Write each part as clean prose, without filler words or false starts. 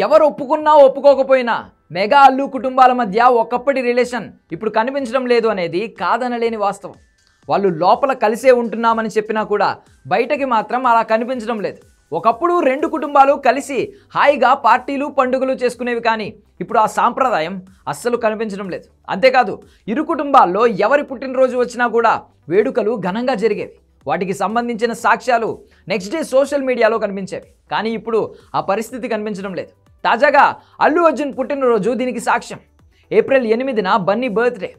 ఎవరు ఒప్పుకున్నా ఒప్పుకోకపోయినా మెగా అల్లు కుటుంబాల మధ్య ఒకప్పటి రిలేషన్ ఇప్పుడు కనిపించడం లేదు అనేది కాదనలేని వాస్తవం. వాళ్ళు లోపల కలిసే ఉంటున్నామని చెప్పినా కూడా బయటకి మాత్రం అలా కనిపించడం లేదు. ఒకప్పుడు రెండు కుటుంబాలు కలిసి హాయిగా పార్టీలు పండుగలు చేసుకునేవి, కానీ ఇప్పుడు ఆ సాంప్రదాయం అస్సలు కనిపించడం లేదు. అంతేకాదు ఇరు కుటుంబాల్లో ఎవరి పుట్టినరోజు వచ్చినా కూడా వేడుకలు ఘనంగా జరిగేవి. వాటికి సంబంధించిన సాక్ష్యాలు నెక్స్ట్ డే సోషల్ మీడియాలో కనిపించేవి. కానీ ఇప్పుడు ఆ పరిస్థితి కనిపించడం లేదు. తాజాగా అల్లు అర్జున్ పుట్టినరోజు దీనికి సాక్ష్యం. ఏప్రిల్ 8న బన్నీ బర్త్డే.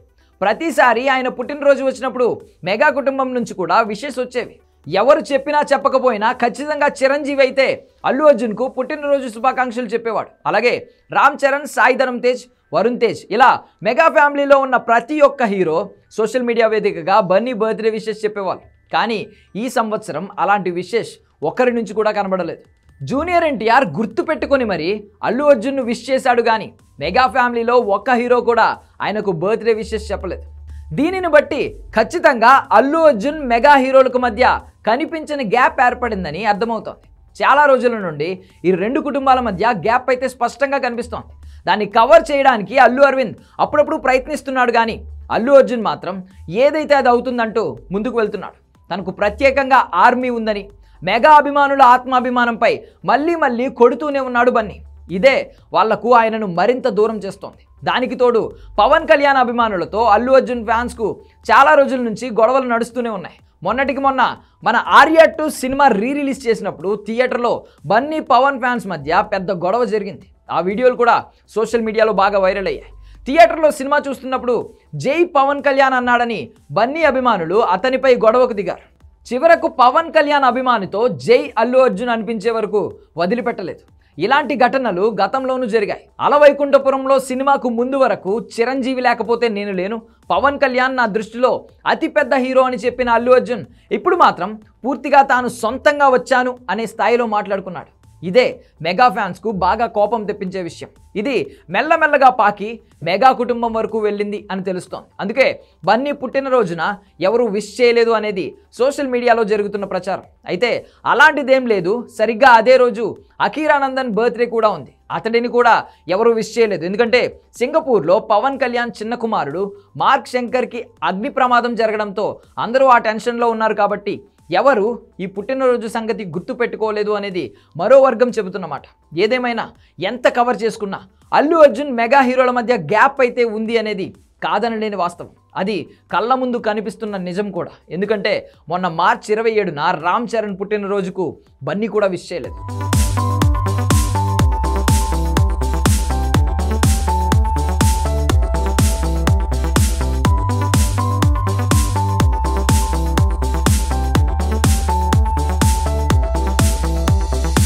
ప్రతిసారి ఆయన పుట్టినరోజు వచ్చినప్పుడు మెగా కుటుంబం నుంచి కూడా విషెస్ వచ్చేవి. ఎవరు చెప్పినా చెప్పకపోయినా ఖచ్చితంగా చిరంజీవి అయితే అల్లు అర్జున్కు పుట్టినరోజు శుభాకాంక్షలు చెప్పేవాడు. అలాగే రామ్ చరణ్, సాయి ధరమ్ తేజ్, వరుణ్ తేజ్ ఇలా మెగా ఫ్యామిలీలో ఉన్న ప్రతి ఒక్క హీరో సోషల్ మీడియా వేదికగా బన్నీ బర్త్డే విషెస్ చెప్పేవాళ్ళు. కానీ ఈ సంవత్సరం అలాంటి విషెస్ ఒక్కరి నుంచి కూడా కనబడలేదు. జూనియర్ ఎన్టీఆర్ గుర్తు పెట్టుకొని మరి అల్లు అర్జున్ను విష్ చేశాడు, కానీ మెగా ఫ్యామిలీలో ఒక్క హీరో కూడా ఆయనకు బర్త్డే విషెస్ చెప్పలేదు. దీనిని బట్టి ఖచ్చితంగా అల్లు అర్జున్ మెగా హీరోలకు మధ్య కనిపించని గ్యాప్ ఏర్పడిందని అర్థమవుతోంది. చాలా రోజుల నుండి ఈ రెండు కుటుంబాల మధ్య గ్యాప్ అయితే స్పష్టంగా కనిపిస్తోంది. దాన్ని కవర్ చేయడానికి అల్లు అరవింద్ అప్పుడప్పుడు ప్రయత్నిస్తున్నాడు, కానీ అల్లు అర్జున్ మాత్రం ఏదైతే అది అవుతుందంటూ ముందుకు వెళ్తున్నాడు. తనకు ప్రత్యేకంగా ఆర్మీ ఉందని, మెగా అభిమానుల ఆత్మాభిమానంపై మళ్ళీ కొడుతూనే ఉన్నాడు బన్నీ. ఇదే వాళ్లకు ఆయనను మరింత దూరం చేస్తోంది. దానికి తోడు పవన్ కళ్యాణ్ అభిమానులతో అల్లు అర్జున్ ఫ్యాన్స్కు చాలా రోజుల నుంచి గొడవలు నడుస్తూనే ఉన్నాయి. మొన్నటికి మొన్న మన ఆర్య 2 సినిమా రిలీజ్ చేసినప్పుడు థియేటర్లో బన్నీ పవన్ ఫ్యాన్స్ మధ్య పెద్ద గొడవ జరిగింది. ఆ వీడియోలు కూడా సోషల్ మీడియాలో బాగా వైరల్ అయ్యాయి. థియేటర్లో సినిమా చూస్తున్నప్పుడు జై పవన్ కళ్యాణ్ అన్నాడని బన్నీ అభిమానులు అతనిపై గొడవకు దిగారు. చివరకు పవన్ కళ్యాణ్ అభిమానితో జై అల్లు అర్జున్ అనిపించే వరకు వదిలిపెట్టలేదు. ఇలాంటి ఘటనలు గతంలోనూ జరిగాయి. అలవైకుంఠపురంలో సినిమాకు ముందు వరకు చిరంజీవి లేకపోతే నేను లేను, పవన్ కళ్యాణ్ నా దృష్టిలో అతిపెద్ద హీరో అని చెప్పిన అల్లు అర్జున్ ఇప్పుడు మాత్రం పూర్తిగా తాను సొంతంగా వచ్చాను అనే స్థాయిలో మాట్లాడుకున్నాడు. ఇదే మెగా ఫ్యాన్స్కు బాగా కోపం తెప్పించే విషయం. ఇది మెల్లమెల్లగా పాకి మెగా కుటుంబం వరకు వెళ్ళింది అని తెలుస్తోంది. అందుకే బన్నీ పుట్టినరోజున ఎవరు విష్ చేయలేదు అనేది సోషల్ మీడియాలో జరుగుతున్న ప్రచారం. అయితే అలాంటిదేం లేదు. సరిగ్గా అదే రోజు అఖీరానందన్ బర్త్డే కూడా ఉంది. అతడిని కూడా ఎవరు విష్ చేయలేదు. ఎందుకంటే సింగపూర్లో పవన్ కళ్యాణ్ చిన్న కుమారుడు మార్క్ శంకర్కి అగ్ని ప్రమాదం జరగడంతో అందరూ ఆ టెన్షన్లో ఉన్నారు. కాబట్టి ఎవరు ఈ పుట్టినరోజు సంగతి గుర్తు పెట్టుకోలేదు అనేది మరో వర్గం చెబుతున్నమాట. ఏదేమైనా ఎంత కవర్ చేసుకున్నా అల్లు అర్జున్ మెగా హీరోల మధ్య గ్యాప్ అయితే ఉంది అనేది కాదనలేని వాస్తవం. అది కళ్ళ ముందు కనిపిస్తున్న నిజం కూడా. ఎందుకంటే మొన్న మార్చి 27న రామ్ చరణ్ పుట్టినరోజుకు బన్నీ కూడా విష్ చేయలేదు.